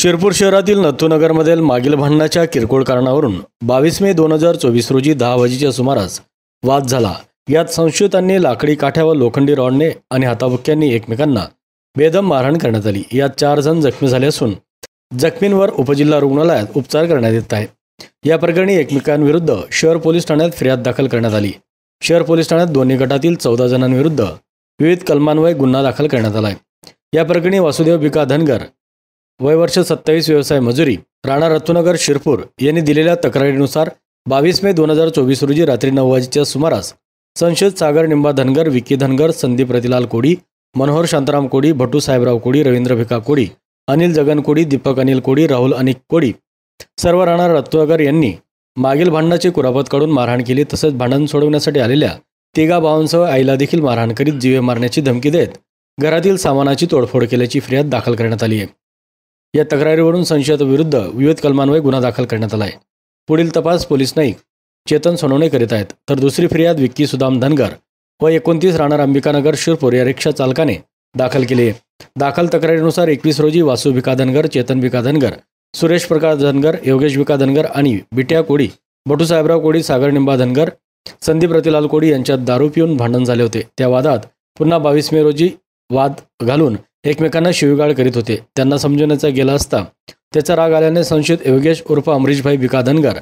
शिरपूर शहरातील नथुनगरमधील मागील भांडणाच्या किरकोळ कारणावरून 22 मे 2024 रोजी 10 वाजेच्या सुमारास वाद झाला। यात संशयितांनी लाकडी काठ्या व लोखंडी रॉडने आणि हाताबुक्क्यांनी एकमेकांना बेदम मारहाण करण्यात आली। यात 4 जण जखमी झाले असून जखमींवर उपजिल्हा रुग्णालयात उपचार करण्यात येत आहे। या प्रकरणी एकमेकांविरुद्ध शहर पोलीस ठाण्यात फिर्याद दाखल करण्यात आली। शहर पोलीस ठाण्यात दोन्ही गटातील 14 जणांविरुद्ध विविध कलमान्वये गुन्हा दाखल करण्यात आला आहे। या प्रकरणी वासुदेव भिका धनगर वय वर्ष 27 व्यवसाय मजुरी राणा नथुनगर शिरपूर यांनी दिलेल्या तक्रारीनुसार 22 मे 2024 रोजी रात्री 9 वाजेच्या सुमारास संशयित सागर निंबा धनगर, विकी धनगर, संदीप रतिलाल कोडी, मनोहर शांताराम कोडी, भट्टू साहेबराव कोडी, रवींद्र भिका कोडी, अनिल जगन कोडी, दीपक अनिल कोडी, राहुल अनिक कोडी सर्व राणा नथुनगर यांनी मागील भांडणाची कुरापत काढून मारहाण केली। तसेच भांडण सोडवण्यासाठी आलेल्या 3 भावांसह आईला देखील मारहाण करीत जीवे मारण्याची धमकी देत घरातील सामानाची तोडफोड केल्याची फिर्याद दाखल करण्यात आली आहे। या तक्रारीवरून संशयिताविरुद्ध विविध कलमान्वये गुन्हा दाखल करण्यात आला आहे। पुढील तपास पोलीस नाईक चेतन सोनवणे करीत आहेत। तर दुसरी फिर्याद विक्की सुदाम धनगर व 29 राणा अंबिकानगर शिरपूर या रिक्षा चालकाने दाखल केली आहे। दाखल तक्रारीनुसार 21 रोजी वासू भिका धनगर, चेतन भिका धनगर, सुरेश प्रकाश धनगर, योगेश भिका धनगर आणि बिट्या कोडी, भट्टू साहेबराव कोडी, सागर निंबा धनगर, संदीप रतिलाल कोडी यांच्यात दारू पिऊन भांडण झाले होते। त्या वादात पुन्हा 22 मे रोजी वाद घालून एकमेकांना शिवीगाळ करीत होते। त्यांना समजवण्याचा गेला असता त्याचा राग आल्याने संशयित योगेश उर्फ अमरीशभाई भिका धनगर,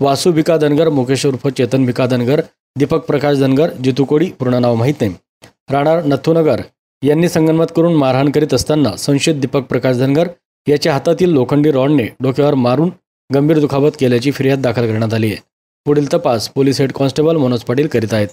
वासू भिका धनगर, मुकेश उर्फ चेतन भिका धनगर, दीपक प्रकाश धनगर, जितू कोडी पूर्ण नाव माहीत नाही, राणा नथुनगर यांनी संगनमत करून मारहाण करीत असताना संशयित दीपक प्रकाश धनगर याच्या हातातील लोखंडी रॉडने डोक्यावर मारून गंभीर दुखापत केल्याची फिर्याद दाखल करण्यात आली आहे। पुढील तपास police head constable Manoj Patil करीत आहेत।